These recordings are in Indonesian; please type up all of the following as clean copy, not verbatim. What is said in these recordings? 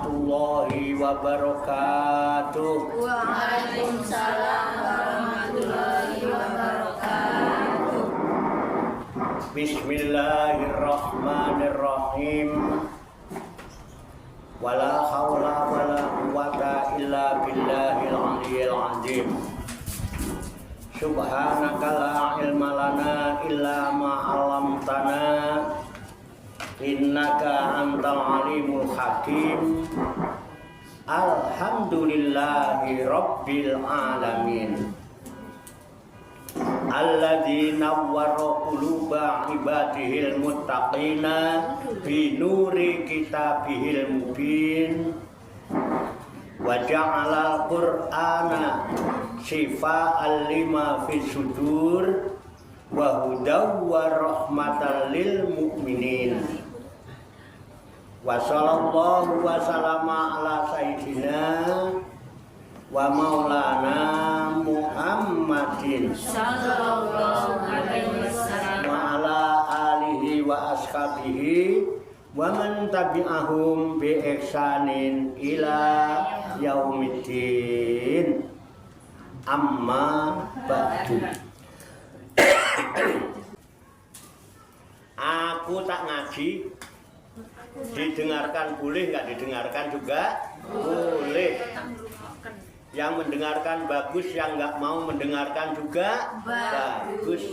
warahmatullahi wabarakatuh. Waalaikumsalam warahmatullahi wabarakatuh. Bismillahirrahmanirrahim. Wala haula wala quwata illa billahil aliyyil azim. Subhanaka la ilma lana illa ma 'allamtana innaka antal alimul hakim. Alhamdulillahi rabbil alamin. Alladzi nawwara quluba ibadihil muttaqina bi nuri kitabihil mubin wa ja'ala qur'ana shifa'an lima fis sudur wa hudaw wa rahmatan lil mu'minin. Wa sallallahu wa sallama ala sayyidina wa maulana Muhammadin Sallallahu alaihi wasallam wa ala alihi wa ashabihi wa man tabi'ahum bi ihsanin ila yaumiddin. Amma ba'du. Aku tak ngaji, didengarkan boleh, nggak didengarkan juga boleh. Yang mendengarkan bagus, yang nggak mau mendengarkan juga bagus.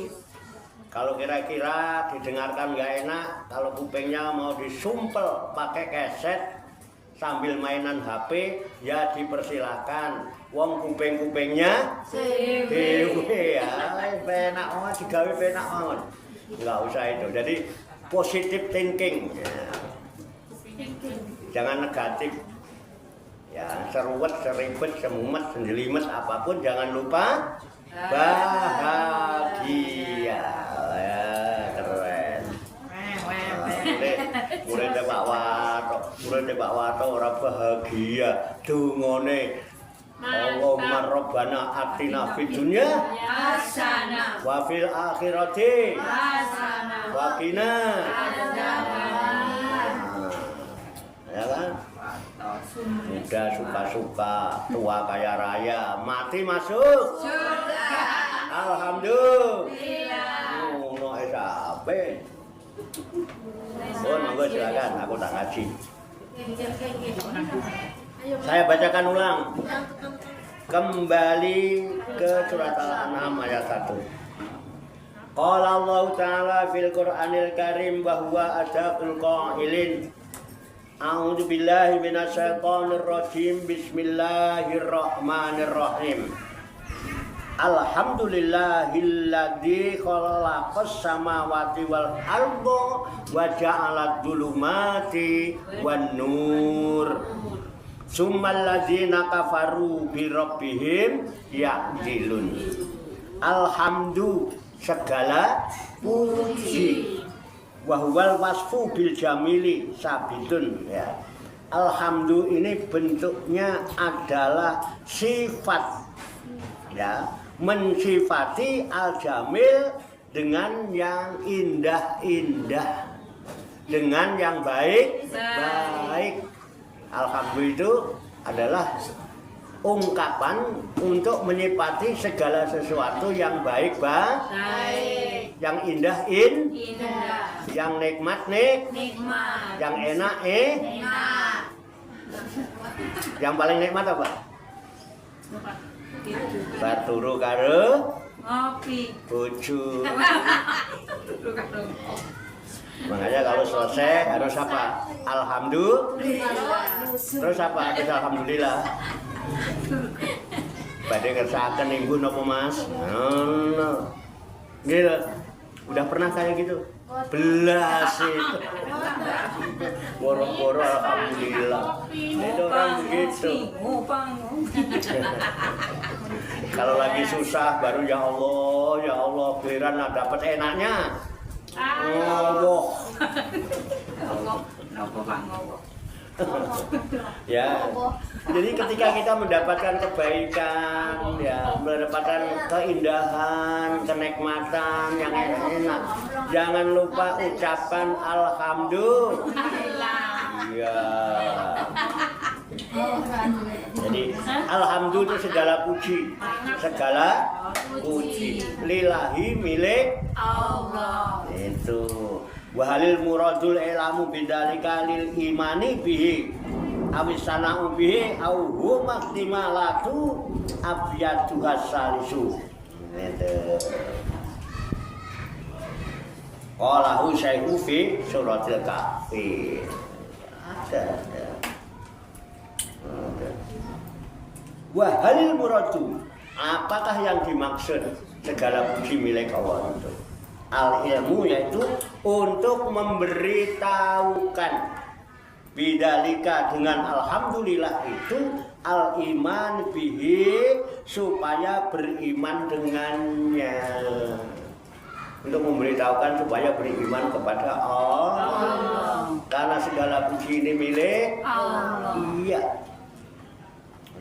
Kalau kira-kira didengarkan nggak enak, kalau kupingnya mau disumpel pakai keset sambil mainan HP, ya dipersilakan. Wong kuping-kupingnya dewe ya, penak banget, digawe penak banget. Nggak usah itu. Jadi positive thinking, jangan negatif. Ya, seruwet, seribet, semumet, sendelimet, apapun jangan lupa bahagia. Ya, keren. Murid Pak Wato orang bahagia. Dungone Allahumma rabbana atina fid dunya hasanah wa fil akhirati hasanah wa qina adzabannar. Ya kan? Muda suka-suka, tua kaya raya, mati masuk Surga. alhamdulillah. Ngono ae sampe. Monggo silakan, aku tak ngaji. Saya bacakan ulang. Kembali ke surat Al-An'am ayat 1. Qala Allah Ta'ala fil Qur'anil Karim bahwa adaqul qailin. A'udzu billahi minasyaitonir rajim. Bismillahirrahmanirrahim. Alhamdulillahilladzi khalaqas samawati wal arda wa ja'alad dhulumati wan nur. Summal ladzina kafaru bi rabbihim ya'dilun. Alhamdu segala puji. Wahwal wasfu bil jamili sabitun ya. Alhamdu ini bentuknya adalah sifat ya, mensifati al-jamil dengan yang indah-indah, dengan yang baik-baik. Alhamdu itu adalah ungkapan untuk menyifati segala sesuatu yang baik-baik, yang indah yang nikmat yang enak Yang paling nikmat apa? Baturu karo Ngopi. bojo. Makanya kalau selesai harus apa? Alhamdulillah. Terus apa? Terus alhamdulillah. Badhe ngersakaken minggu napa Mas? Ngono. Gitu. Udah pernah kayak gitu? Belas itu. Boro-boro alhamdulillah. Itu orang begitu. Kalau lagi susah baru ya Allah giliran dapat enaknya. Allah. Ya, jadi ketika kita mendapatkan kebaikan, ya, mendapatkan keindahan, kenikmatan yang enak, jangan lupa ucapan alhamdulillah. Ya, Jadi alhamdulillah segala puji, segala puji lillahi milik Allah. itu. Wahalil muradul ilamu bidzalika lil imani bihi awis sana'u bihi au huma ihtimalatu abyadu hasalisu. Itu. Qalahu syai'u fi suratil kahfi. Ada. Wahalil muradu, apakah yang dimaksud segala puji milik Allah itu? Al ilmu yaitu untuk memberitahukan bidzalika dengan alhamdulillah itu al iman bihi supaya beriman dengannya. Untuk memberitahukan supaya beriman kepada Allah. Karena segala puji ini milik Allah. Iya.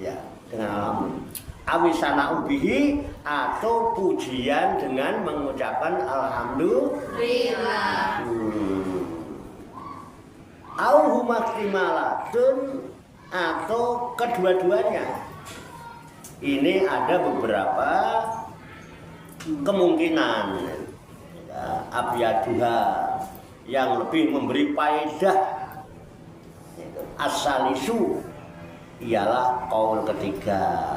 Ya, dengan alhamdulillah. Awisana ubihi atau pujian dengan mengucapkan alhamdulillah. Auhumastimalatun atau kedua-duanya. Ini ada beberapa kemungkinan. Abyaduha yang lebih memberi faedah. Asalisu ialah qaul ketiga.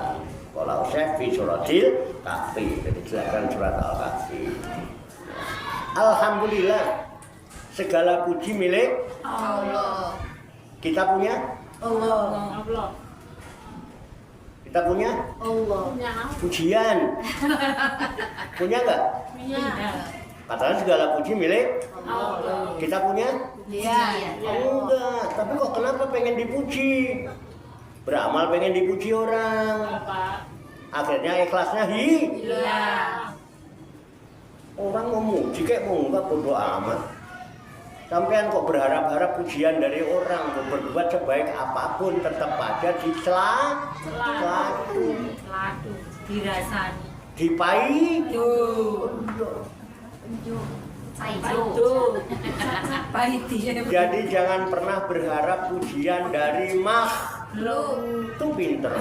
Kalau saya fi suratil kahfi, dijelaskan surat al-kahfi. Alhamdulillah segala puji milik Allah. Kita punya? Allah. Kita punya? Allah. Pujian. Punya enggak? Punya. Katanya segala puji milik Allah. kita punya? Iya. Enggak, tapi kok kenapa pengen dipuji? Beramal pengen dipuji orang. Akhirnya ikhlasnya Iya. Orang memuji kayak mau enggak bodo amat. Sampean kok berharap-harap pujian dari orang, berbuat sebaik apapun tetap aja dicela, Dirasani. dipai, jadi jangan pernah berharap pujian dari makhluk. Itu pinter.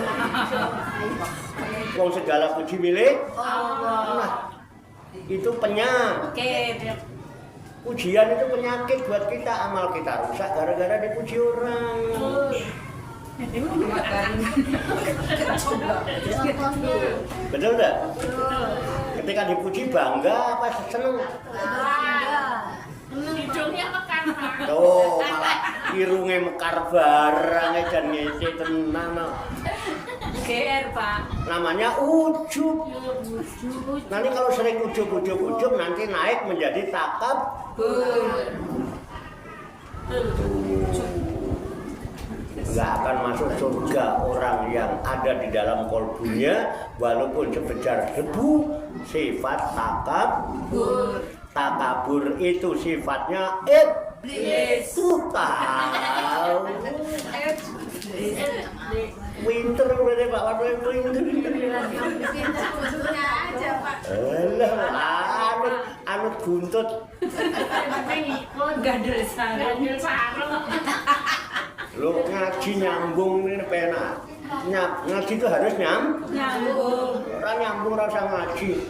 Wong segala puji milik Allah. Nah, itu penyakit. Pujian itu penyakit buat kita. Amal kita rusak gara-gara dipuji orang. Betul enggak? Ketika dipuji bangga apa seneng? Hidungnya mekar. Tuh, malah irunge mekar barang jan ngece tenan. GR, Pak. Namanya ujub. Nanti kalau sering ujub nanti naik menjadi takabur. Nggak akan masuk surga orang yang ada di dalam kolbunya walaupun sebesar debu. Sifat takabur. Takabur itu sifatnya iblis. Tuh tahu. Winter udah Pak Wadul winter. Anut buntut. Gandul sarung. Lo ngaji nyambung ini pena. Ngaji itu harus Nyambung. Orang nyambung rasa ngaji.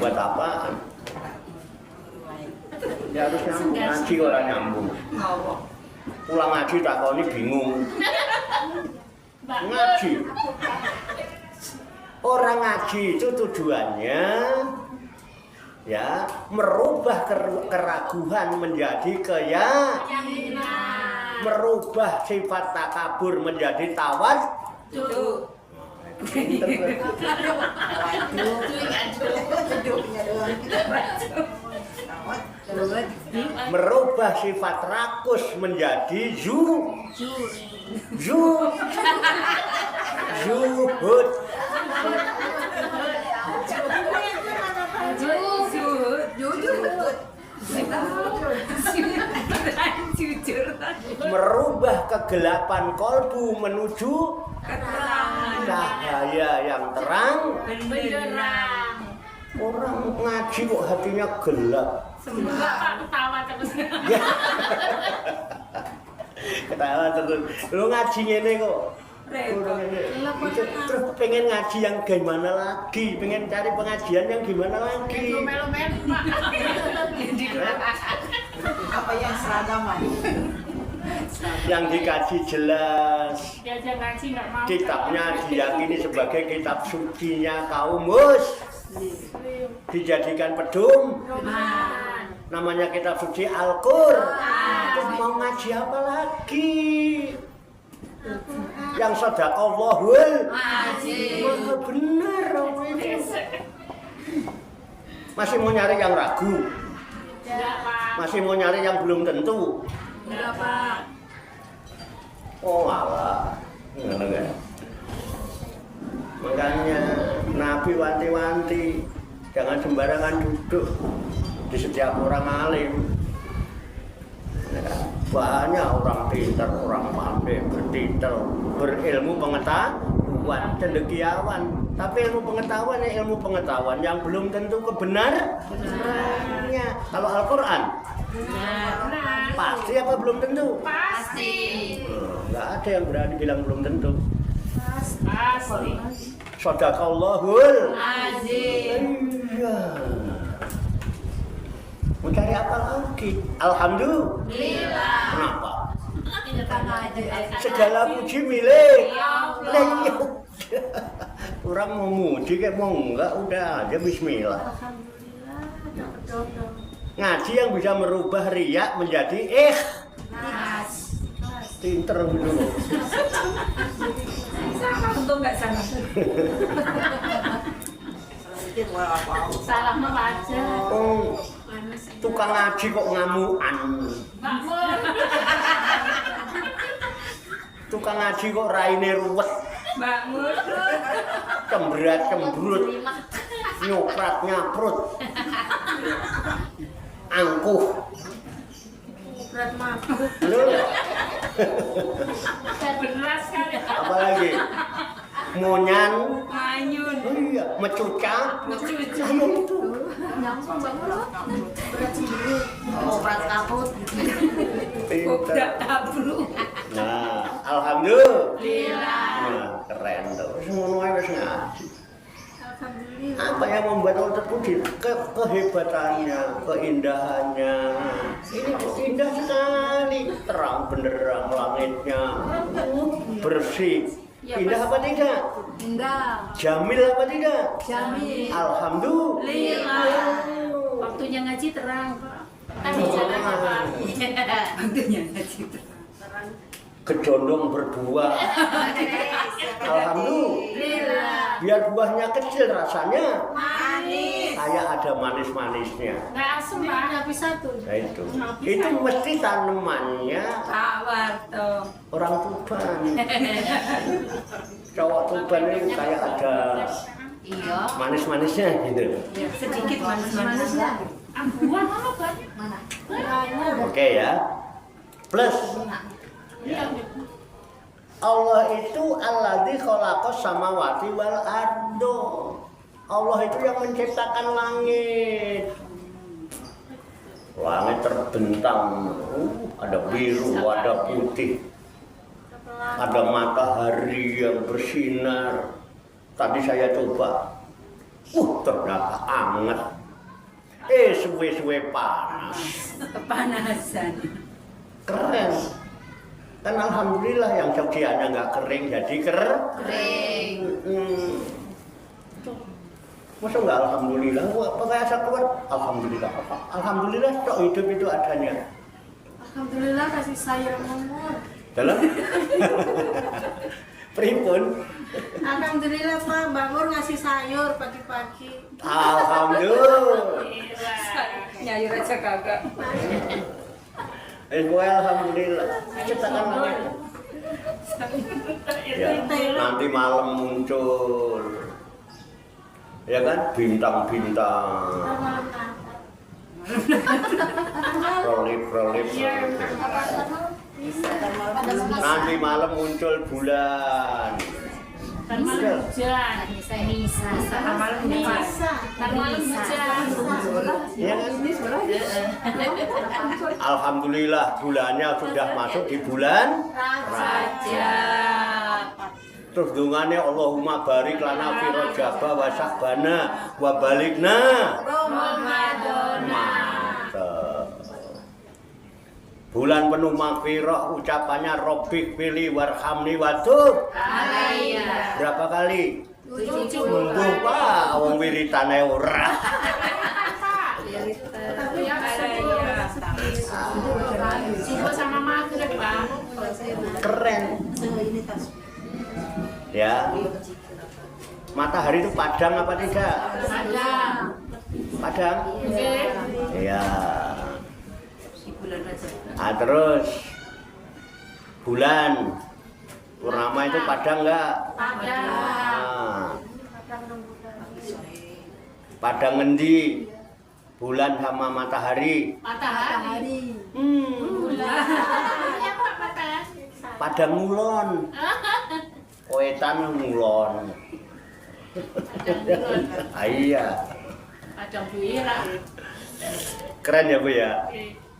Buat apaan? Ya harus nyambung. Ngaji orang nyambung. Pulang ngaji takoni bingung. Ngaji. Orang ngaji itu tujuannya ya merubah keraguan menjadi keyakinan. Merubah sifat takabur menjadi tawadhu. Merubah sifat rakus menjadi zuhud. Merubah kegelapan kolbu menuju cahaya yang terang. Orang ngaji kok hatinya gelap. Semoga Pak ketawa terus. Ya. Ketawa terus. Lu ngaji ngene kok. Terus pengen ngaji yang gimana lagi? Pengen cari pengajian yang gimana lagi? Melu-melu, Pak. Apa yang seragaman? Yang dikaji jelas. Diajak ngaji nggak mau. Kitabnya diyakini sebagai kitab sucinya kaum mus. Dijadikan pedung. Namanya kitab suci Al-Qur'an. Terus mau ngaji apa lagi? Yang sadaqallahul azim. Maha benar itu. Masih mau nyari yang ragu? Enggak, Pak. Masih mau nyari yang belum tentu? Enggak, Pak. Oh alah, enggak. Makanya Nabi wanti-wanti jangan sembarangan duduk di setiap orang alim. Banyak orang pintar, orang pandai, bertitel, berilmu pengetahuan, cendekiawan. Tapi ilmu pengetahuan ya ilmu pengetahuan yang belum tentu kebenarannya. Kalau Al-Quran, pasti apa belum tentu? Pasti. Nggak ada yang berani bilang belum tentu. Pasti. Sadaqallahul Azim. Iya. Mau cari apa lagi? Alhamdulillah. Kenapa? Segala puji milik Allah. Orang mau muji kayak mau enggak udah aja bismillah. Ngaji yang bisa merubah riak menjadi ikhlas. Pinter gitu. Untung nggak salah. Salah mah aja. Oh, tukang ngaji kok ngamuan. Makmur. Tukang ngaji kok raine ruwet. Makmur. Cembrat cembrut. Nyoprat nyaprut. Angkuh. Berat mabuk. Loh, Benar sekali. apalagi? Monyan. Manyun. Oh iya, mecuca. Lucu-lucu. Ayo itu. Obat kaput. Pinter. Udah tabruk. Nah, alhamdulillah. Lila. Nah, keren tuh. Semua wis ngaji. Alhamdulillah. Apa yang membuat Allah terpuji? Kehebatannya, keindahannya. Ini indah sekali, terang benderang langitnya, bersih. Indah apa tidak? Indah. Jamil apa tidak? Jamil. Alhamdulillah. Waktunya ngaji terang, Pak. Kan di jalan, Pak. Waktunya ngaji terang. Kejondong berdua. Alhamdulillah. Biar buahnya kecil rasanya Manis. kayak ada manis-manisnya. Nggak asem, Pak. Tapi satu. Nah itu mesti tanamannya Tawar tuh. orang Tuban. Cowok Tuban itu kayak ada Iya. manis-manisnya gitu. Sedikit manis-manisnya. Ambuan apa banyak? Mana? Oke ya. Plus Allah itu alladzi khalaqas samawati wal ardo. Allah itu yang menciptakan langit. Langit terbentang, ada biru, ada putih, ada matahari yang bersinar. Tadi saya coba, ternyata anget. Suwe-suwe panas. Kepanasan. Keren. Kan alhamdulillah yang Jogjanya nggak kering jadi Kering. Masa nggak alhamdulillah? Apa kayak asal keluar? Alhamdulillah. Alhamdulillah kok hidup itu adanya. Alhamdulillah kasih sayur umur. Dalam pripun? Alhamdulillah Pak, Mbak Nur ngasih sayur pagi-pagi. Alhamdulillah. Nyayur aja kagak. Gue alhamdulillah. Ciptakan langit. Ya, nanti malam muncul. Ya kan bintang-bintang. Prolip. Nanti malam muncul bulan. Ntar malam hujan. Nisa. Malam hujan. Ntar malam hujan. Ya kan? Alhamdulillah bulannya sudah masuk di bulan Rajab. Terus dungannya Allahumma barik lana fi Rajab wa Sya'bana wa balikna Ramadana. Bulan penuh maghfirah, ucapannya Rabbik pilih warhamni watub Alayya. berapa kali? 7. Mbuh Pak, wong wiritane ora. Subuh sama maghrib, Pak. Keren. Ya. Matahari itu padang apa tidak? Padang. Padang? Oke. Iya. Ah, terus bulan purnama itu padang enggak? Padang. Ah. Padang ngendi? Bulan sama matahari. Matahari. Bulan. Ya, Pak, Pak. Padang ngulon. Wetan ngulon. Ah, iya. Padang Buira. Keren ya Bu ya?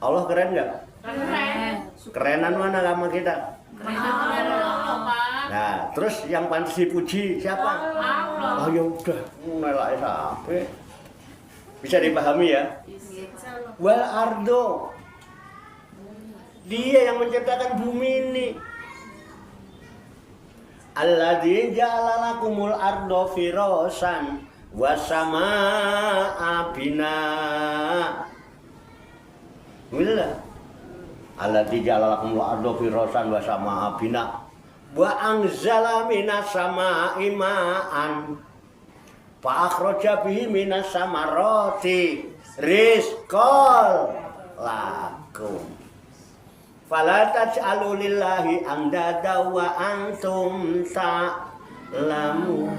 Allah keren nggak? Keren. Kerenan mana sama kita? Keren Allah, Pak. Nah, terus yang pantas dipuji siapa? Allah. Oh ya udah, ngelak sampai. Bisa dipahami ya? Wal ardo. Dia yang menciptakan bumi ini. Alladzi ja'ala lakumul ardo firasan wasamaa bina. Billah. Alladzi ja'ala lakumul ardo firasan wasamaa bina. Wa anzala minas samaa'i ma'an. Fa akhraja bihi minas samarati rizqan lakum. Fala taj'alu lillahi andada wa antum ta'lamun.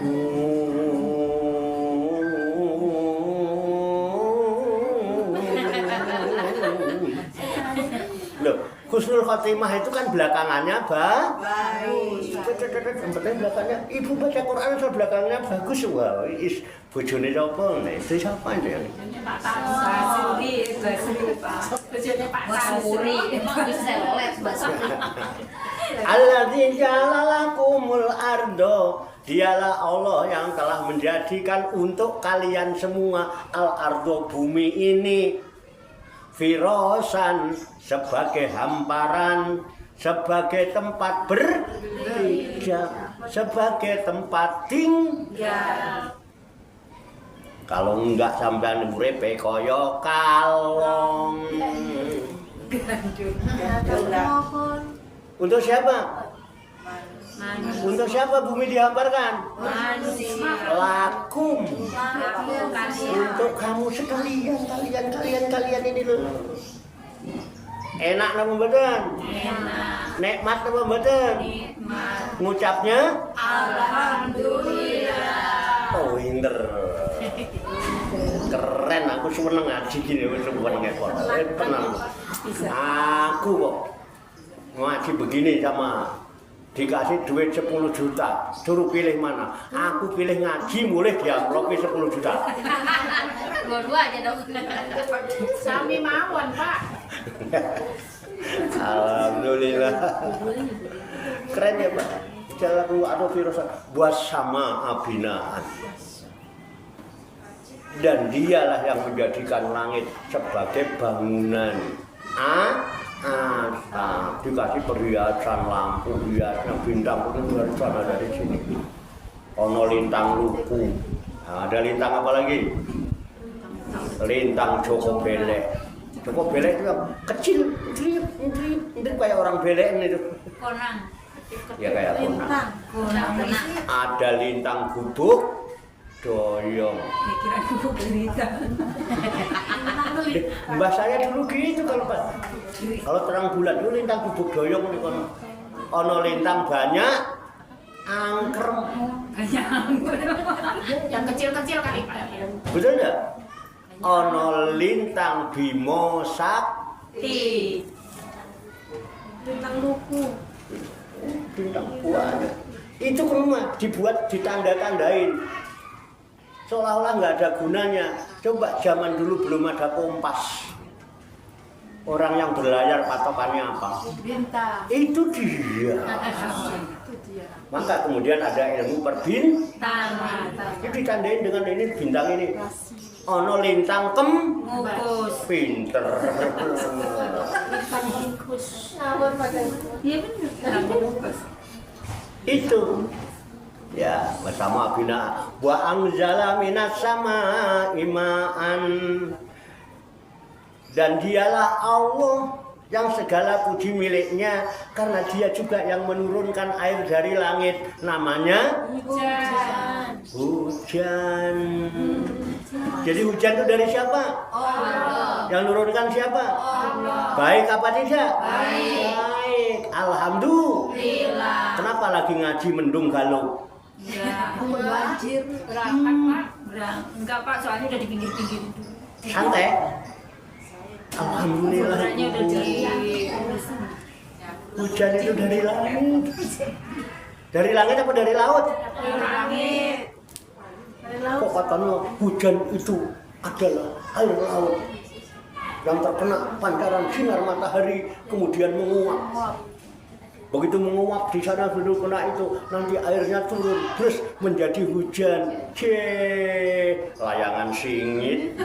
Loh, husnul khotimah itu kan belakangannya baik. Yang penting belakangnya ibu baca Quran asal belakangnya bagus. Wah, bojone sapa? Nah, itu siapa itu? Pak Basuri, Pak. Bojone Pak Basuri. Bisa les Basuri. Alladzi ja'ala lakumul ardo. Dialah Allah yang telah menjadikan untuk kalian semua al-ardo bumi ini firasan sebagai hamparan, sebagai tempat berpijak, sebagai tempat tinggal. Kalau enggak sampean uripe kaya kalong. Untuk siapa? Untuk siapa bumi dihamparkan? Lakum. Untuk kamu sekalian, kalian ini loh. Enak nama mboten? Nikmat nama mboten? Ngucapnya? Alhamdulillah. Oh, pinter. Keren, aku seneng ngaji gini, seneng ekor. Tenang. Aku kok ngaji begini sama dikasih duit 10 juta, suruh pilih mana? Aku pilih ngaji, mulai diamplopi 10 juta. Dua-dua aja dong. Sami mawon, Pak. Alhamdulillah. Keren ya Pak. Jalan keluar atau virus buat sama abinaan. Dan dialah yang menjadikan langit sebagai bangunan. Dikasih perhiasan, lampu hiasnya, bintang itu dari sana dari sini. Ono lintang luku. Nah, ada lintang apa lagi? Lintang Joko Belek. Joko Belek itu kecil, itu kayak orang belek itu. Konang. Ya kayak konang. Konang. Ada lintang gubuk, doyong. Kira gubuk berita. Mbah saya dulu gitu kalau Pak. Kalau terang bulan itu lintang gubuk doyong nih kono. Ono lintang banyak, angkrem. Banyak anggur. Yang kecil-kecil kali Pak. Betul enggak? Ono lintang Bimo Sakti. Bintang luku. Bintang buahnya. Itu rumah dibuat ditanda-tandain. Seolah-olah nggak ada gunanya. Coba zaman dulu belum ada kompas. Orang yang berlayar patokannya apa? Bintang. Itu dia. Itu dia. Maka kemudian ada ilmu perbintangan. Itu ditandain dengan ini bintang ini. Ono lintang Ngukus. pinter. Ngawur pakai. Iya benar. Ngukus. Itu ya bersama bina wa anzala minas sama imaan, dan dialah Allah yang segala puji miliknya, karena dia juga yang menurunkan air dari langit, namanya hujan. Jadi hujan itu dari siapa? Allah. Yang menurunkan siapa? Allah. Baik apa tidak? Baik. Alhamdulillah. Kenapa lagi ngaji mendung galau? Ya. Banjir. Berangkat Pak. Enggak Pak, soalnya udah di pinggir-pinggir dulu. Santai. Alhamdulillah. Kuburannya udah di Hujan itu dari langit. Dari langit apa dari laut? langit. Dari laut. Kok katanya hujan itu adalah air laut yang terkena pancaran sinar matahari kemudian menguap. Begitu menguap di sana dulu kena itu, nanti airnya turun terus menjadi hujan. Layangan singit.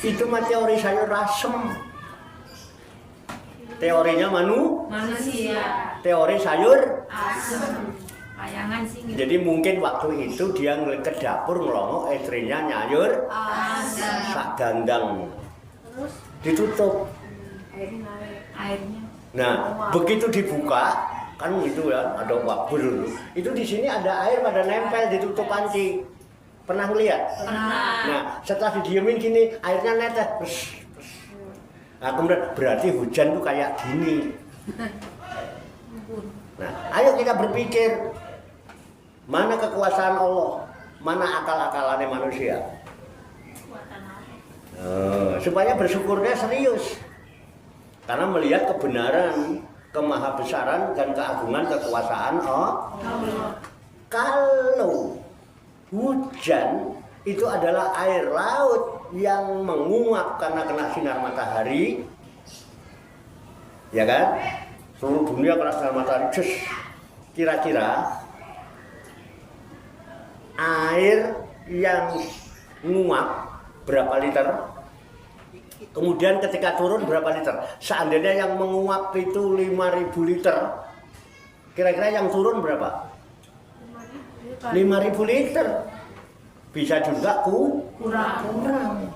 Itu mah teori sayur asem. Teorinya Manusia. teori sayur. Asem. Layangan singit. Jadi mungkin waktu itu dia ke dapur ngelongok, istrinya nyayur Asem. sak dandang. Terus Ditutup. airnya naik. Airnya. Nah, begitu dibuka, kan itu ya, ada wabur dulu. Itu di sini ada air pada nempel di tutup panci. Pernah ngeliat? Pernah. Nah, setelah didiemin gini, airnya netes. Nah, kemudian berarti hujan tuh kayak gini. Nah, ayo kita berpikir, mana kekuasaan Allah, mana akal-akalannya manusia. Supaya bersyukurnya serius. Karena melihat kebenaran, kemahabesaran dan keagungan kekuasaan Allah. Kalau hujan itu adalah air laut yang menguap karena kena sinar matahari, ya kan? Seluruh dunia kena sinar matahari. Kira-kira air yang nguap berapa liter? Kemudian ketika turun berapa liter? Seandainya yang menguap itu 5.000 liter, kira-kira yang turun berapa? 5.000 liter. Bisa juga kurang.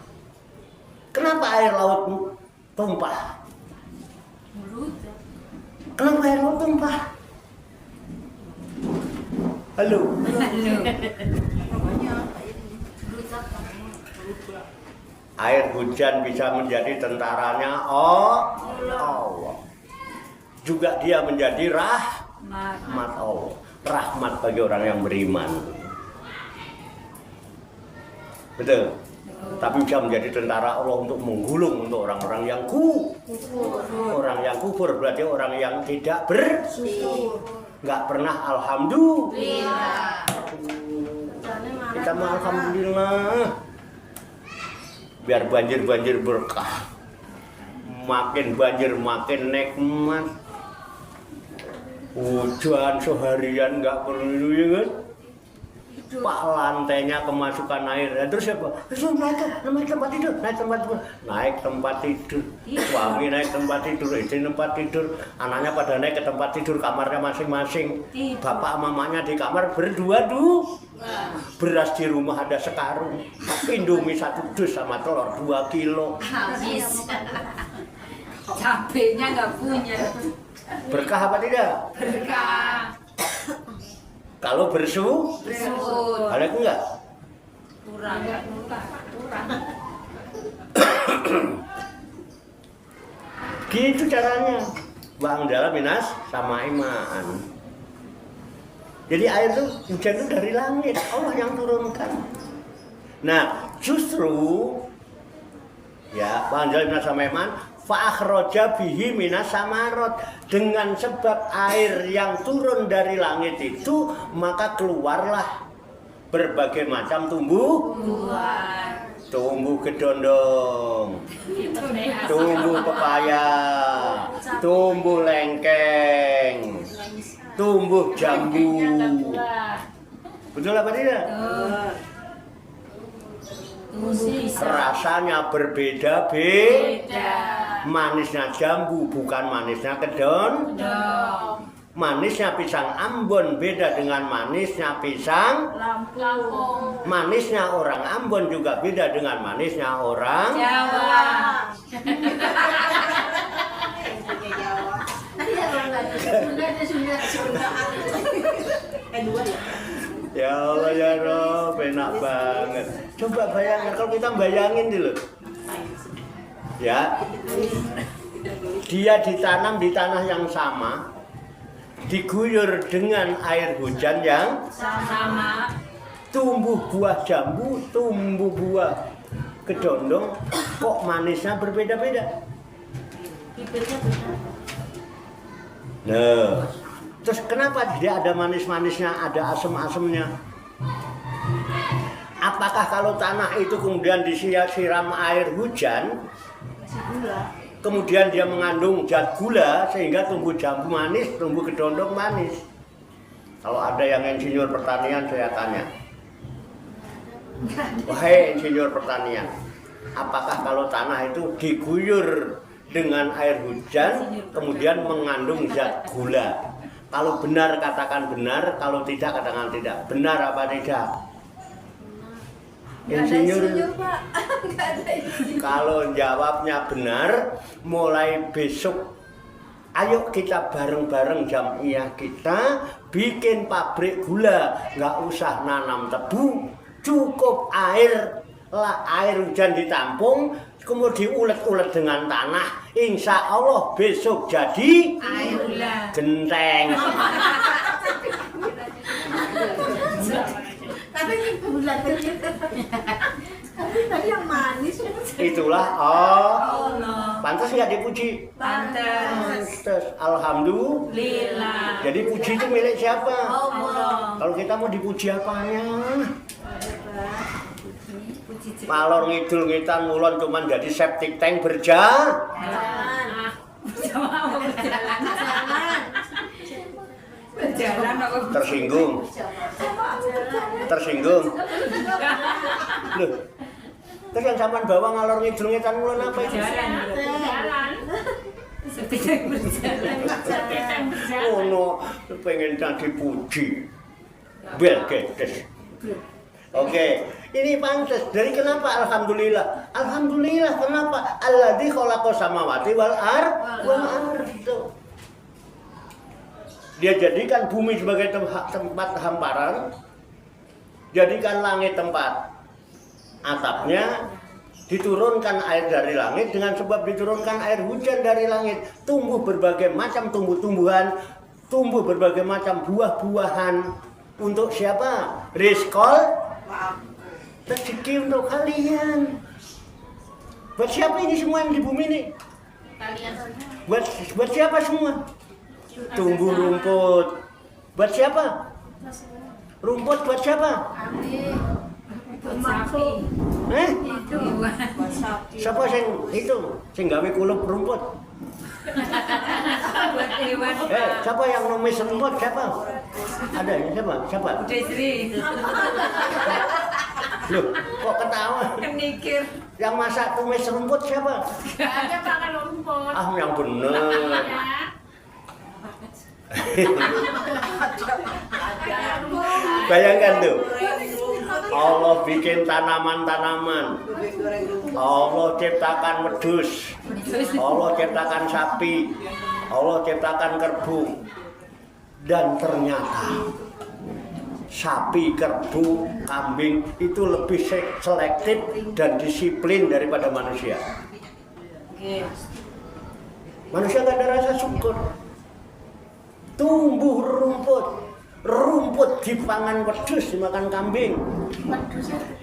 Kenapa air laut tumpah? Kenapa air laut tumpah? Halo? Air hujan bisa menjadi tentaranya Allah. Juga dia menjadi rahmat Allah. Rahmat bagi orang yang beriman. Betul? Tapi bisa menjadi tentara Allah untuk menggulung untuk orang-orang yang kufur. Orang yang kufur berarti orang yang tidak bersyukur. Nggak pernah alhamdulillah. Kita mah alhamdulillah. Biar banjir-banjir berkah. Makin banjir makin nikmat. Hujan seharian nggak perlu ya kan? Pak lantainya kemasukan air. Dan terus siapa? Terus naik tempat tidur, naik tempat tidur. Suami naik tempat tidur, istri tempat tidur, anaknya pada naik ke tempat tidur kamarnya masing-masing. Bapak mamanya di kamar berdua beras di rumah ada sekarung, Indomie 1 dus sama telur 2 kilo. Habis. Cabenya nggak punya. Berkah apa tidak? Berkah. Kalau bersyukur, ada enggak? Kurang. Gitu caranya. Bang dalam minas sama iman. Jadi air itu hujan itu dari langit, Allah yang turunkan. Nah, justru ya Bang dalam minas sama iman, fa akhraja bihi minas samarot, dengan sebab air yang turun dari langit itu maka keluarlah berbagai macam tumbuhan. Tumbuh kedondong, tumbuh pepaya, tumbuh lengkeng, tumbuh jambu. Betul apa tidak? Rasanya berbeda-beda. Manisnya jambu bukan manisnya kedondong. Manisnya pisang Ambon beda dengan manisnya pisang Lampung. Manisnya orang Ambon juga beda dengan manisnya orang Jawa. Ya Allah ya Rob, enak banget. Coba bayangin kalau kita bayangin dulu. Ya. Dia ditanam di tanah yang sama, diguyur dengan air hujan yang Sama. tumbuh buah jambu, tumbuh buah kedondong, kok manisnya berbeda-beda. Nah, terus kenapa dia ada manis-manisnya, ada asam-asamnya? Apakah kalau tanah itu kemudian disiram air hujan, kemudian dia mengandung zat gula sehingga tumbuh jambu manis, tumbuh kedondong manis? Kalau ada yang insinyur pertanian saya tanya, wahai insinyur pertanian, apakah kalau tanah itu diguyur dengan air hujan kemudian mengandung zat gula? Kalau benar katakan benar, kalau tidak katakan tidak. Benar apa tidak? Insinyur, kalau jawabnya benar, mulai besok ayo kita bareng-bareng jamiah kita bikin pabrik gula. Nggak usah nanam tebu, cukup air hujan ditampung, kemudian diulet-ulet dengan tanah. Insya Allah besok jadi Air gula. genteng. Tapi ini bulan kecil. Tapi tadi yang manis. Itulah pantas nggak dipuji? Pantes. Pantas. Alhamdulillah. Lila. Jadi puji itu milik siapa? Allah. Kalau kita mau dipuji apanya? Malor ngidul ngitan ngulon cuman jadi septic tank berjalan. Berjalan apa? Tersinggung. Tersinggung. Loh. Terus yang zaman bawa ngalor ngidul ngitan ngulon apa itu? Berjalan. Seperti berjalan. Oh no, pengen tadi puji. Bel gedes. Oke, ini pantas. Dari kenapa? Alhamdulillah. Alhamdulillah kenapa? Alladzi khalaqas samawati wal ardh. Dia jadikan bumi sebagai tempat hamparan, jadikan langit tempat atapnya, diturunkan air dari langit dengan sebab diturunkan air hujan dari langit, tumbuh berbagai macam tumbuh-tumbuhan, tumbuh berbagai macam buah-buahan. Untuk siapa? Rizqol rezeki untuk kalian. Buat siapa ini semua yang di bumi ini? Buat siapa semua? Tumbuh rumput. Buat siapa? Rumput buat siapa? Sapi. Siapa yang itu? Sing gawe kulup rumput. Buat hewan. Siapa yang numis rumput? Siapa? Ada ya? Siapa? Desri. Loh, kok ketawa? Mikir. Yang masak tumis rumput siapa? Ada pakai rumput. Ah, yang bener. Bayangkan tuh, Allah bikin tanaman-tanaman, Allah ciptakan wedhus, Allah ciptakan sapi, Allah ciptakan kerbau, dan ternyata sapi, kerbau, kambing itu lebih selektif dan disiplin daripada manusia. Manusia nggak ada rasa syukur. Tumbuh rumput dipangan wedhus, dimakan kambing.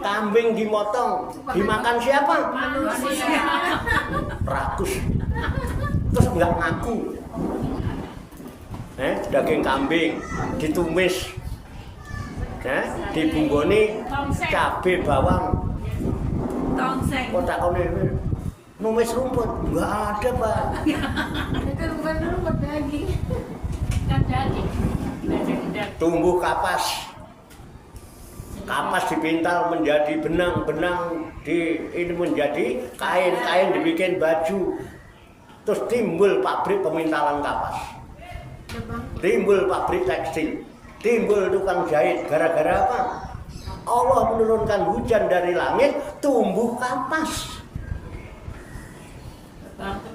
Kambing dimotong, dimakan siapa? Manusia. rakus, terus nggak ngaku. Daging kambing ditumis, dibumboni cabai bawang. Tongseng. Kok takone numis rumput? Nggak ada, Pak. Itu bukan rumput daging. Kan daging. Tumbuh kapas. Kapas dipintal menjadi benang-benang ini menjadi kain-kain dibikin baju. Terus timbul pabrik pemintalan kapas. Timbul pabrik tekstil. Timbul tukang jahit. Gara-gara apa? Allah menurunkan hujan dari langit, tumbuh kapas.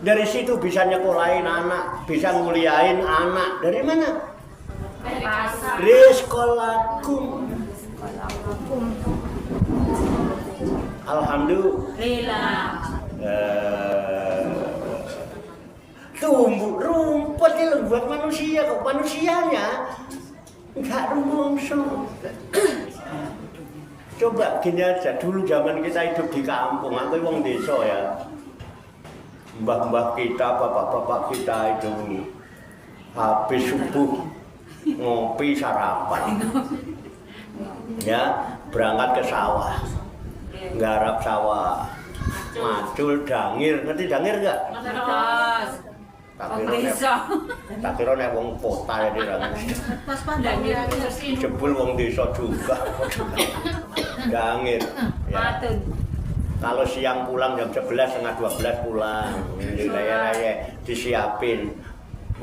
Dari situ bisa nyekolahin anak, bisa nguliahin anak. Dari mana? Dari pasar. Rizqolakum. Alhamdulillah. Tumbuh rumput itu buat manusia kok. Manusianya nggak rumongso. Coba gini aja, dulu zaman kita hidup di kampung, aku wong desa ya. Mbah-mbah kita, bapak-bapak kita itu habis subuh ngopi sarapan. Ya, berangkat ke sawah. Garap sawah. Macul dangir, ngerti dangir enggak? Terus. Tak kira nek wong kota ya dirang. Pas pandang ya. Jebul wong desa juga. Dangir. Ya. Kalau siang pulang jam 11 setengah 12 pulang. Dilaya-laya disiapin.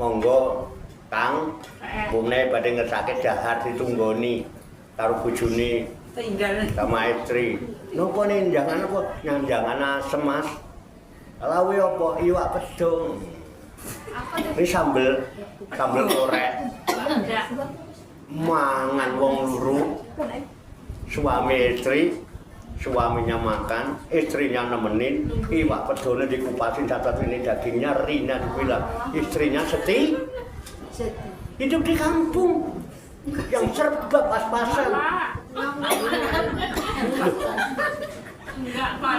Monggo Kang, bune badhe ngersake dahar ditunggoni karo bojone Tinggal sama istri. Nopo nih jangan apa? Jangan asem Mas. Lawe apa? Iwak pedung. Ini sambel korek. Mangan wong luru. Suami istri, suaminya makan, istrinya nemenin, iwak pedone dikupasin satu ini dagingnya rina dibilang. Istrinya hidup di kampung yang serba pas-pasan. enggak Pak.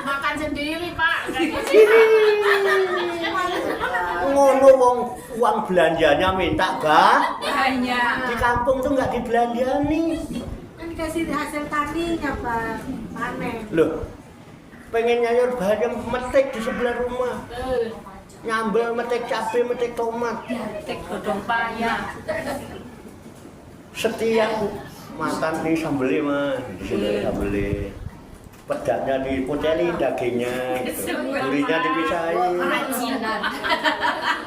Makan sendiri Pak. Ngono wong uang belanjanya minta Banyak. di kampung tuh nggak dibelanjani. Kan dikasih hasil taninya Pak, panen. Loh, pengen nyayur bayam metik di sebelah rumah. Nyambel metik cabai, metik tomat. Tek godong payah. Setiap makan nih sambelnya Mas, di sini sambelnya. Pedaknya diputeli, dagingnya, gitu. Gurihnya dipisahin.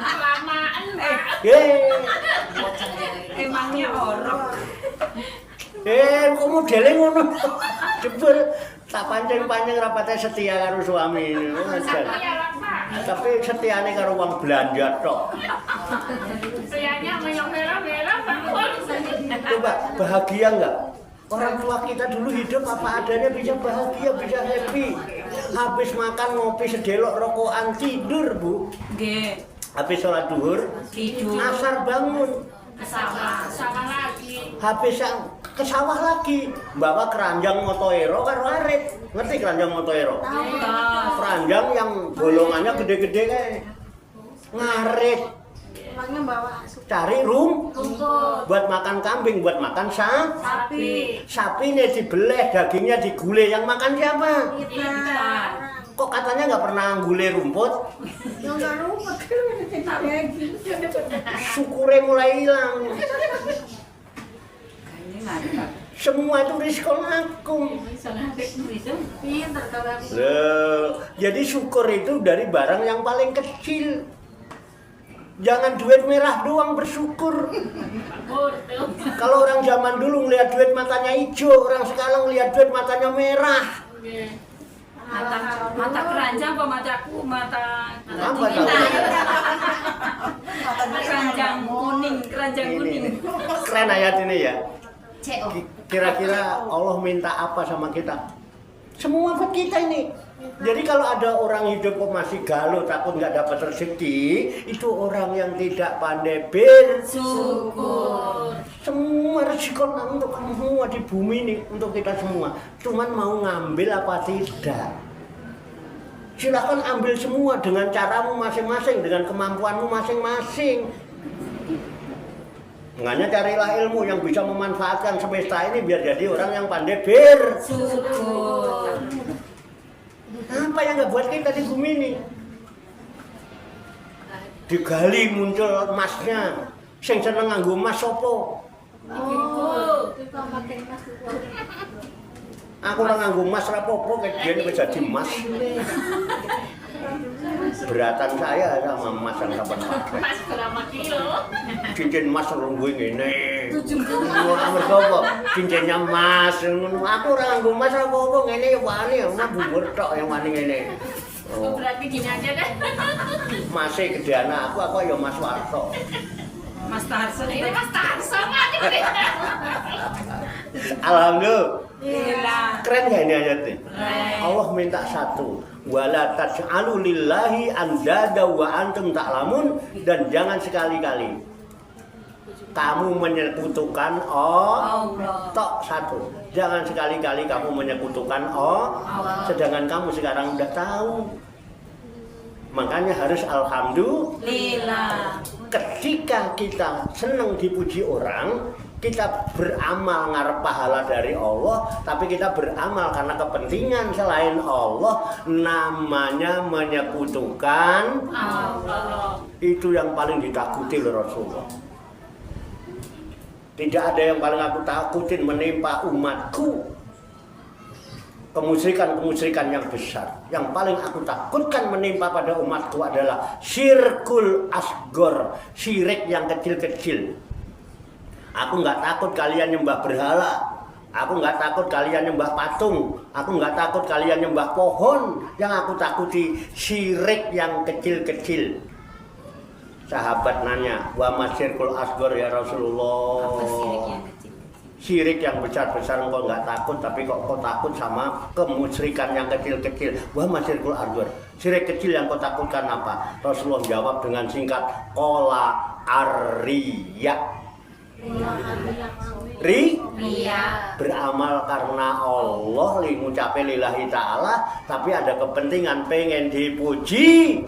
Kelamaan Pak. Emangnya orok. Kok modelnya ngono? Jebul tak pancing-pancing rapatnya setia karo suami ini. Tapi setiane karo uang belanja tok. Setianya menyok merah-merah Pak. Coba bahagia enggak? Orang tua kita dulu hidup apa adanya bisa bahagia, bisa happy. Habis makan ngopi sedelok rokokan tidur, Bu. Nggih. Habis sholat duhur, Tidur. asar bangun. Sawah lagi. Habis ke sawah lagi, bawa keranjang motoero karo arit. Ngerti keranjang motoero? Keranjang yang bolongannya gede-gede kayak ngarit. Emangnya bawa asup. Cari buat makan kambing, buat makan Sapi. sapi ini dibeleh, dagingnya digulai. Yang makan siapa? Kita. Kok katanya nggak pernah gulai rumput? Yang nggak rumput kan daging. Syukurnya mulai hilang. Semua itu rizqolakum. Pinter kalau aku. Loh, jadi syukur itu dari barang yang paling kecil. Jangan duit merah doang bersyukur. Kalau orang zaman dulu ngelihat duit matanya hijau, orang sekarang ngelihat duit matanya merah. Mata keranjang apa mataku? Mata Apa tahu? keranjang kuning. Ini. Keren ayat ini ya. Kira-kira Allah minta apa sama kita? Semua buat kita ini. Jadi kalau ada orang hidup kok masih galau, takut nggak dapat rezeki, itu orang yang tidak pandai bersyukur. Semua rezeki untuk semua di bumi ini untuk kita semua. Cuman mau ngambil apa tidak? Silakan ambil semua dengan caramu masing-masing, dengan kemampuanmu masing-masing. Makanya carilah ilmu yang bisa memanfaatkan semesta ini biar jadi orang yang pandai bersyukur. Apa yang nggak buat kita di bumi ini? Digali muncul emasnya. Sing seneng nganggo emas sopo? Aku ora nganggo emas ra apa-apa, kejadian wis dadi emas. Beratan saya sama emas yang kapan pakai. Mas berapa kilo? Cincin emas rungguhe ngene. Mergo apa? Cincinnya emas. Aku ora nganggo emas apa-apa ngene ya wani, ana bubur tok yang wani ngene. Oh. Berarti gini aja deh. Masih gedean aku ya Mas Warto. Mas Tarso, ini Mas Tarso mati. Alhamdulillah. Keren gak ini ayatnya? Allah minta satu. Wala taj'alu lillahi andada wa antum ta'lamun, dan jangan sekali-kali kamu menyekutukan Allah. Tok satu. Jangan sekali-kali kamu menyekutukan Allah sedangkan kamu sekarang udah tahu. Makanya harus alhamdulillah. Ketika kita senang dipuji orang, kita beramal ngarep pahala dari Allah, tapi kita beramal karena kepentingan selain Allah, namanya menyekutukan Allah. Itu yang paling ditakuti oleh Rasulullah. Tidak ada yang paling aku takutin menimpa umatku kemusyrikan yang besar. Yang paling aku takutkan menimpa pada umatku adalah syirkul asgor, syirik yang kecil-kecil. Aku nggak takut kalian nyembah berhala, aku nggak takut kalian nyembah patung, aku nggak takut kalian nyembah pohon. Yang aku takuti syirik yang kecil-kecil. Sahabat nanya, wa masyirkul asgor ya Rasulullah. Apa syirik yang kecil? Syirik yang besar-besar engkau nggak takut, tapi kok kau takut sama kemusyrikan yang kecil-kecil. Wah, masyirkul asghar. Syirik kecil yang kau takutkan apa? Rasulullah jawab dengan singkat, qala ar-riya. Beramal karena Allah, ngucape lillahi ta'ala, tapi ada kepentingan pengen dipuji,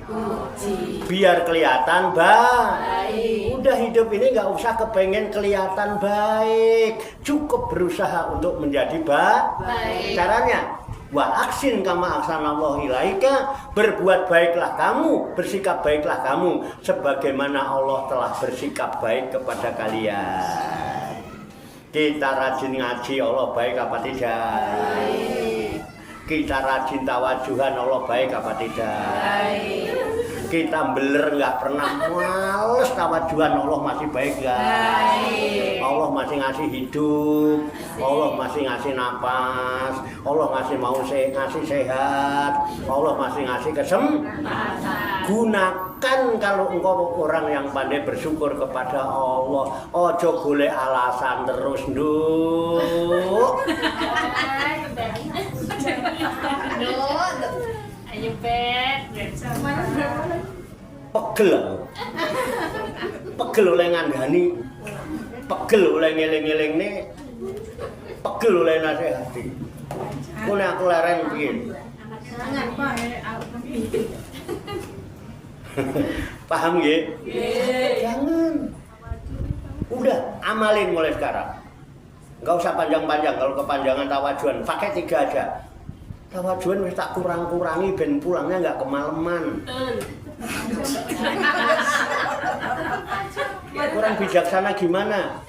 biar kelihatan baik. Udah hidup ini nggak usah kepengen kelihatan baik, cukup berusaha untuk menjadi baik. Caranya wa aksin kama aksanallahu ilaika, berbuat baiklah kamu, bersikap baiklah kamu sebagaimana Allah telah bersikap baik kepada kalian. Kita rajin ngaji, Allah baik apa tidak? Baik. Kita rajin tawajuhan, Allah baik apa tidak? Baik. Kita beler nggak pernah males tawajuhan, Allah masih baik nggak? Baik. Allah masih ngasih hidup, Allah masih ngasih napas, Allah masih ngasih sehat, Allah masih ngasih kesempatan. Gunakan kalau engkau orang yang pandai bersyukur kepada Allah. Ojo golek alasan terus, nduk. Ayo bet. Pegel oleh ngandani, pegel oleh ngeling-ngeling nih, pegel oleh nasihati. Kune aku leren piye? Jangan Pak, Paham nggih? Jangan. Udah amalin mulai sekarang. Enggak usah panjang-panjang, kalau kepanjangan tawajuan pakai 3 aja. Tawajuan wis tak kurang-kurangi ben pulangnya enggak kemalaman. Kurang bijaksana gimana?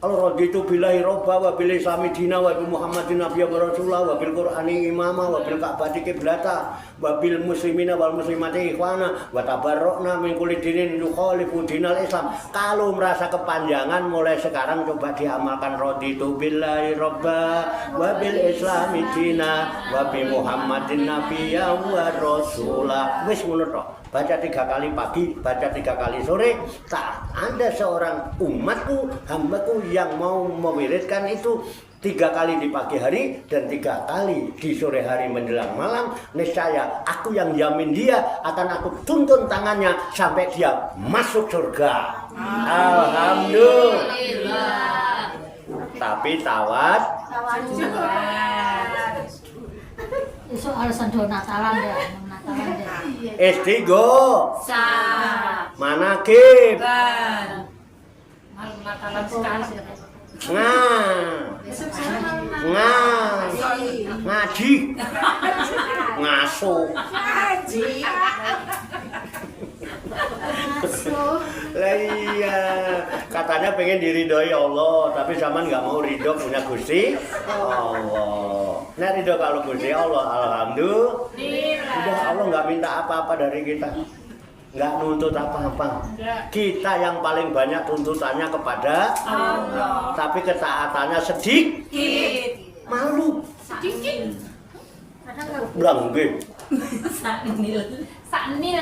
Kalau raditu billahi robba wa bil islami dina wa bi muhammadin nabiyya wa rasulullah wa bil qur'ani imama wa bil ka'bati qiblata wa bil muslimina wal muslimati ikhwana wa tabarra'na min kulli dinin yukhalifu dinal islam. Kalau merasa kepanjangan mulai sekarang coba diamalkan, raditu billahi robba wa bil islami dina wa bi muhammadin nabiyya wa rasulullah. Wis ngono tok. Baca 3 kali pagi, baca 3 kali sore. Tak ada seorang umatku, hambaku yang mau mewiridkan itu 3 kali di pagi hari dan 3 kali di sore hari menjelang malam. Niscaya aku yang jamin dia akan aku tuntun tangannya sampai dia masuk surga. Alhamdulillah. Tapi Besok alasan do Natalan deh, Natalan deh. Istigo. Sa. Manakib. Ban. Malam Natalan sekali. Besok saya malam Ngaji. Ngaso. ngaji. Masuk. Lah iya, katanya pengen diridhoi Allah, tapi zaman nggak mau ridho punya Gusti Allah. Nah ridho kalau Gusti Allah, alhamdulillah. Udah Allah nggak minta apa-apa dari kita, nggak nuntut apa-apa. Kita yang paling banyak tuntutannya kepada Allah, tapi ketaatannya sedikit. Malu. Sedikit. Bilang nggih. Saknil.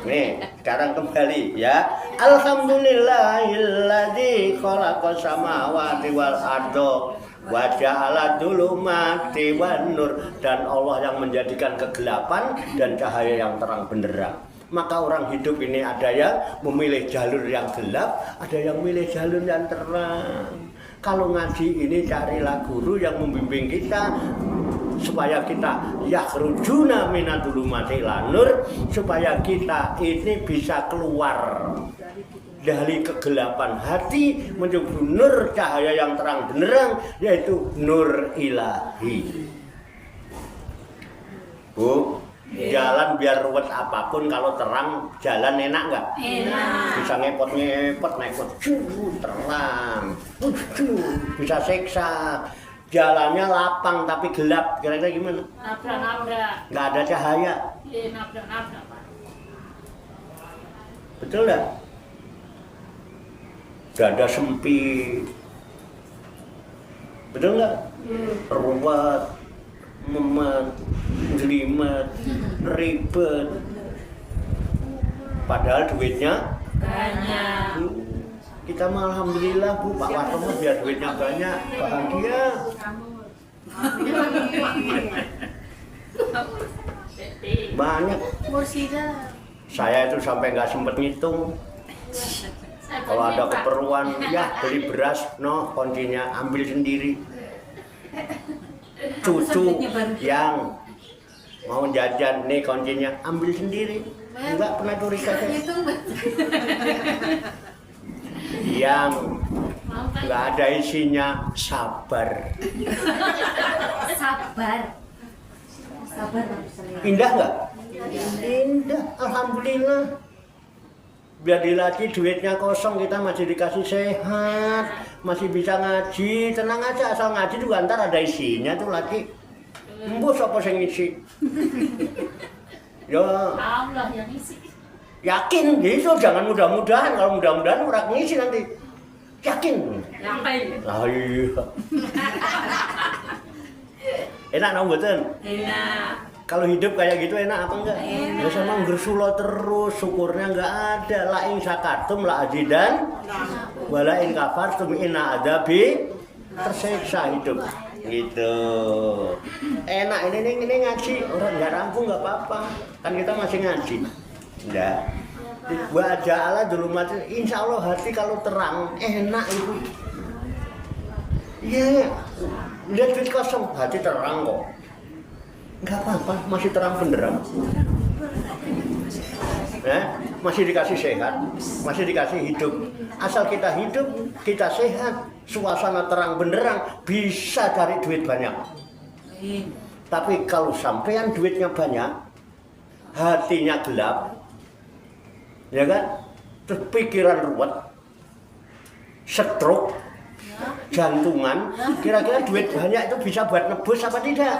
Nih, sekarang kembali ya. Alhamdulillahilladzi khalaqas samawati wal arda wa ja'ala dzulumati wan nur, dan Allah yang menjadikan kegelapan dan cahaya yang terang benderang. Maka orang hidup ini ada yang memilih jalur yang gelap, ada yang memilih jalur yang terang. Kalau ngaji ini carilah guru yang membimbing kita supaya kita yakhrujuna minadzulumati ilan nur, supaya kita ini bisa keluar dari kegelapan hati menuju nur cahaya yang terang benderang, yaitu nur ilahi. Bu, jalan biar ruwet apapun, kalau terang jalan enak nggak? Enak. Bisa ngepot naik terang, bisa siksa. Jalannya lapang tapi gelap, kira-kira gimana? Nabrak-nabrak. Nggak ada cahaya, Iya, nabrak-nabrak, Pak. betul nggak? Dada sempit, betul nggak? Ruwet, memet, jelimet, ribet. Padahal duitnya Banyak. kita mah alhamdulillah Bu, Pak Wartomo biar duitnya banyak, bahagia. Banyak. Mursida. Saya itu sampai nggak sempet ngitung. Kalau ada keperluan, ya beli beras, no kuncinya ambil sendiri. Cucu yang mau jajan, nih kuncinya ambil sendiri. Enggak pernah curiga saya. Yang nggak ada isinya, sabar. Sabar. Sabar. Indah nggak? Indah, alhamdulillah. Biar dilatih duitnya kosong, kita masih dikasih sehat, masih bisa ngaji, tenang aja, asal ngaji juga ntar ada isinya tuh lagi. Embus apa sing ngisi? Ya Allah yang isi. yakin gitu, jangan mudah-mudahan. Kalau mudah-mudahan orang ngisi nanti. Yakin. Ngapain? Lah iya. Enak nang mboten? Enak. Kalau hidup kayak gitu enak apa enggak? Ya sama ngersulo terus, syukurnya enggak ada. La in syakartum la azidan wala in kafartum inna adabi, tersiksa hidup. Gitu. Enak ini ngaji, orang enggak rampung enggak apa-apa. Kan kita masih ngaji. Enggak. Wa ja'ala dzulumatin, insyaallah hati kalau terang enak itu. Iya. Lihat duit kosong, hati terang kok. Enggak apa-apa, masih terang benderang. Masih dikasih sehat, masih dikasih hidup. Asal kita hidup, kita sehat, suasana terang benderang, bisa cari duit banyak. Tapi kalau sampean duitnya banyak, hatinya gelap, ya kan? Terus pikiran ruwet, stroke, jantungan, kira-kira duit banyak itu bisa buat nebus apa tidak?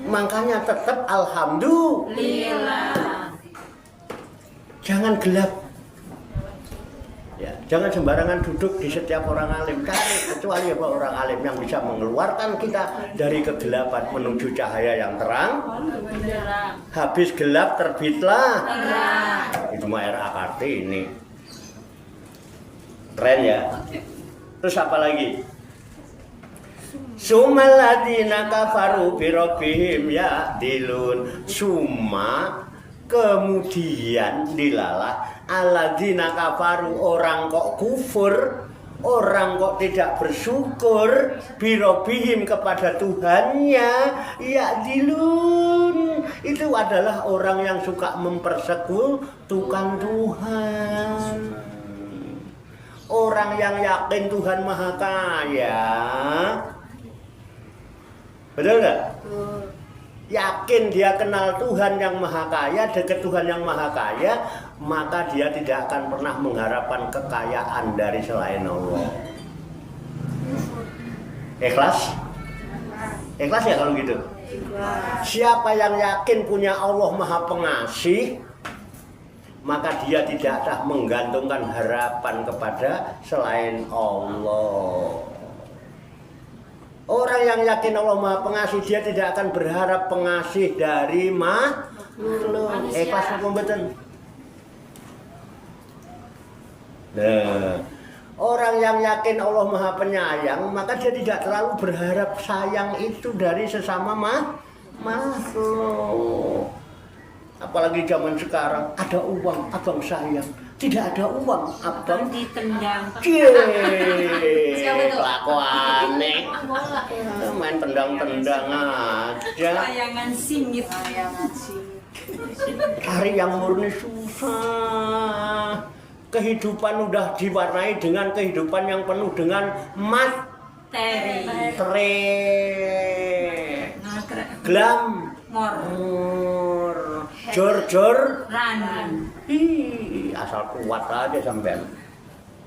Makanya tetap alhamdulillah. Jangan gelap. Ya, jangan sembarangan duduk di setiap orang alim. Cari kecuali apa orang alim yang bisa mengeluarkan kita dari kegelapan menuju cahaya yang terang. Habis gelap terbitlah terang. Itu mah era Kartini. Keren ya. Terus apa lagi? Sumal ladina kafaru bi rabbihim ya'dilun. Suma kemudian dilalah alladzina kafaru, orang kok kufur Orang kok tidak bersyukur birobihim kepada Tuhannya, ya dilun. Itu adalah orang yang suka mempersekutukan Tuhan. Orang yang yakin Tuhan Maha Kaya, betul nggak? Yakin dia kenal Tuhan yang Maha Kaya, dekat Tuhan yang Maha Kaya, maka dia tidak akan pernah mengharapkan kekayaan dari selain Allah. Ikhlas? Ikhlas ya kalau gitu? Siapa yang yakin punya Allah Maha Pengasih, maka dia tidak akan menggantungkan harapan kepada selain Allah. Orang yang yakin Allah Maha Pengasih, dia tidak akan berharap pengasih dari makhluk. Ikhlas apa mboten? Nah, orang yang yakin Allah Maha Penyayang, maka dia tidak terlalu berharap sayang itu dari sesama makhluk. Apalagi zaman sekarang, ada uang abang sayang, tidak ada uang abang ditendang. Kelakuannya main tendang-tendang aja. Layangan singit. Cari yang murni susah. Kehidupan udah diwarnai dengan kehidupan yang penuh dengan materi, glamor, jor-jor, asal kuat aja sampean.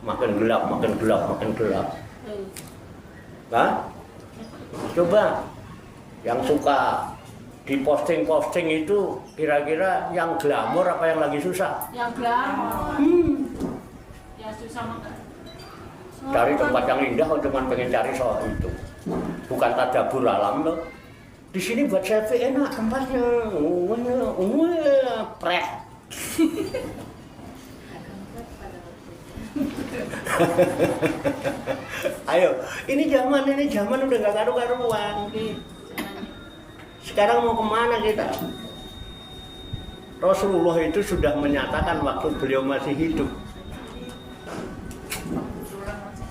Makin gelap. Hah? Coba yang suka di posting itu kira-kira yang glamor apa yang lagi susah? Yang glamor. Ya susah banget. Cari tempat yang indah cuma pengen cari soal itu. Bukan tadabbur alam loh. Di sini buat selfie enak tempatnya. Preh. Ayo, ini zaman udah gak karu-karuan. Sekarang mau kemana kita? Rasulullah itu sudah menyatakan waktu beliau masih hidup,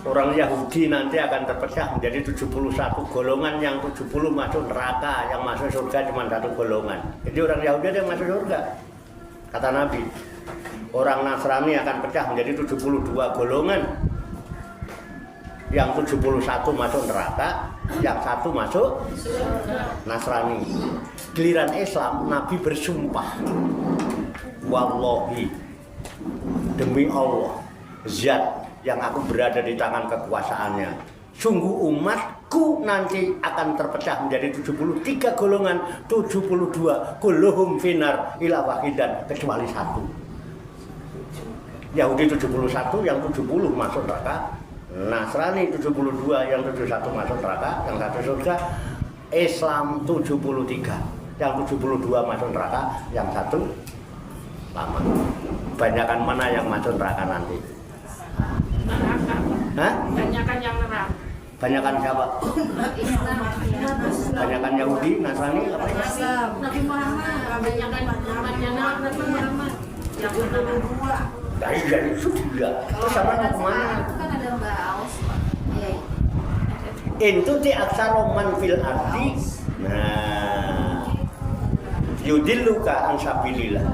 orang Yahudi nanti akan terpecah menjadi 71 golongan, yang 70 masuk neraka, yang masuk surga cuma 1 golongan. Jadi orang Yahudi ada yang masuk surga. Kata Nabi, orang Nasrani akan pecah menjadi 72 golongan. Yang 71 masuk neraka, yang 1 masuk Nasrani. Giliran Islam, Nabi bersumpah, wallahi, demi Allah, zat yang aku berada di tangan kekuasaannya, sungguh umatku nanti akan terpecah menjadi 73 golongan, 72 kulluhum finar ila wahidan, kecuali 1. Yahudi 71, yang 70 masuk neraka. Nasrani 72, yang 71 masuk neraka, yang 1 surga. Islam 73, yang 72 masuk neraka, yang 1 lama. Banyakan mana yang masuk neraka nanti? Neraka. Hah? Banyakan yang neraka. Banyakan siapa? Banyakan Yahudi, Nasrani, apa ya? Nabi Muhammad. Banyakan Nabi Muhammad. Yang 72. Dari sudah. Terus sama mau kemana? Kan ada Mbak Aus. Itu ti aksaro man fil ardi. Nah, yudilluka an sabilillah.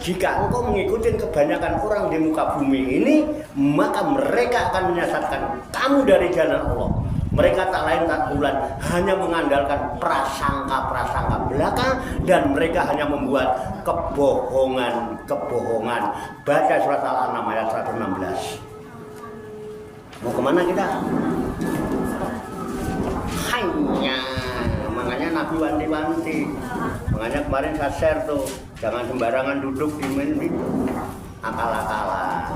Jika engkau mengikuti kebanyakan orang di muka bumi ini, maka mereka akan menyesatkan kamu dari jalan Allah. Mereka tak lain tak bulan, hanya mengandalkan prasangka-prasangka belaka, dan mereka hanya membuat kebohongan. Baca surat Al-An'am ayat 116. Mau kemana kita? Hanya, makanya Nabi wanti-wanti. Makanya kemarin saya share tuh, jangan sembarangan duduk di meja akal-akalan.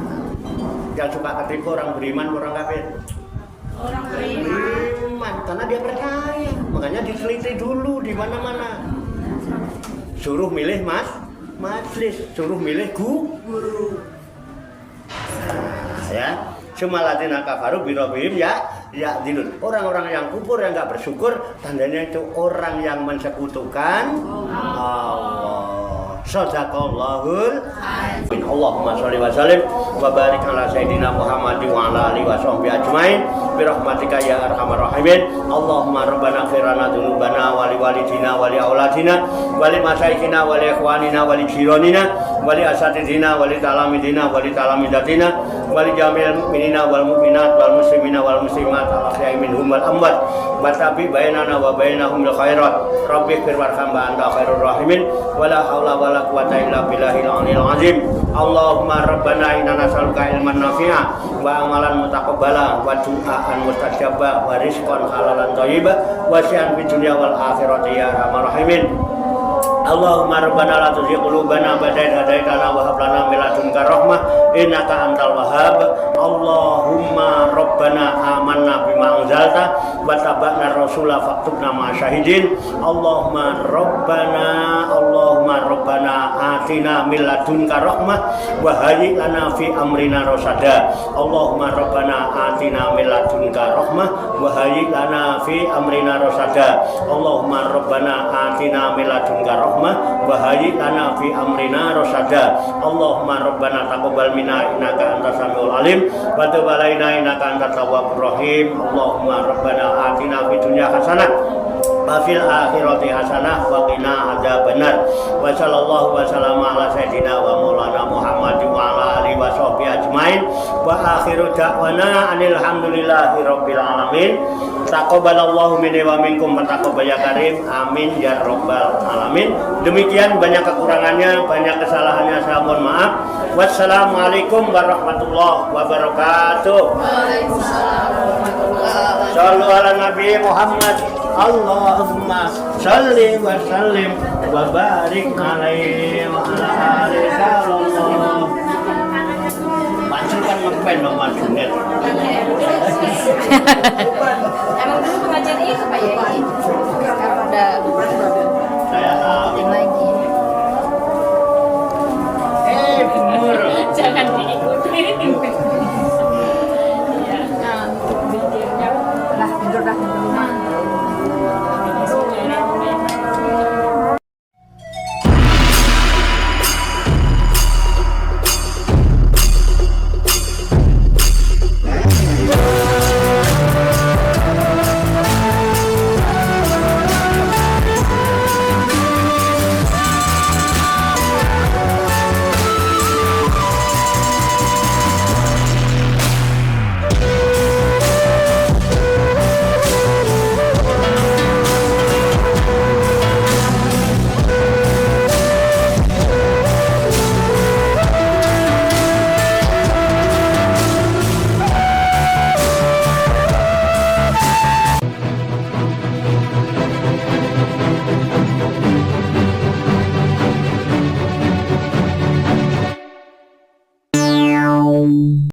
Yang suka ketipu orang beriman, orang kafir. Orang beriman, karena dia percaya. Makanya diteliti dulu di mana-mana. Suruh milih majlis, suruh milih guru. Nah, ya. Sumalatina kafaru birobihim ya dilun. Orang-orang yang kufur, yang enggak bersyukur, tandanya itu orang yang mensekutukan Allah. Shadaqallahul azim. Allahumma sholli wa sallim wa barik ala sayyidina Muhammadin wa ala alihi wa sahbihi ajmain bi rahmatika ya arhamar rahimin. Allahumma rabbana ighfir lana dzunubana wa li walidina wa li auladina wa li masyayikhina wa li ikhwanina wa li jiranina wa li asatidina wa li talamidina wa li talamidatina wa li jami'il mu'minina wal mu'minat wal muslimina wal muslimat al ahya'i minhum wal amwat wa tabi bainana wa bainahum bil khairat. Rabbi ighfir warham wa anta khairur rahimin wa la haula wa la quwwata illa billahil aliyil azim. Allahumma rabbana inna nas'aluka ilman nafi'a wa amalan mutaqabbala wa du'aan mustajaba wa rizqan halalan thayyiba wa syi'an fid dunya wal akhirati ya arhamar rahimin. Allahumma rabbana la tuzigh qulubana ba'da idh hadaitana wa hab lana min ladunka rahmah innaka antal wahhab. Allahumma rabbana amanna bima anzalta wa tabi'na rasula faktubna ma syahidin. Allahumma rabbana atina min ladunka rahmah wa hayyi lana fi amrina rasada. Allahumma rabbana atina min ladunka rahmah wa hayyi lana fi amrina rasada. Allahumma rabbana atina min ladunka rahmah wa hayyi lana fi amrina rasada. Allahumma rabbana taqabbal minna innaka antas samiul alim wa tub alaina innaka antat tawwabur rahim. Allahumma rabbana atina fid dunya hasanah wa fil akhirati hasanah wa qina adzabannar. Wa sallallahu wa sallama ala sayyidina wa maulana Muhammadin wa ala alihi wa sahbihi ajmain. Wa akhiru da'wana anil hamdulillahi rabbil alamin. Taqabbalallahu minni wa minkum wa taqabbal ya karim. Amin ya rabbal alamin. Demikian, banyak kekurangannya, banyak kesalahannya, saya mohon maaf. Wassalamualaikum warahmatullahi wabarakatuh. Shallu ala Nabi Muhammad. Allahumma shalli wa sallim wa barik alaihi wa ala alihi sallallahu. Panjang kan ngepen nomor Junet.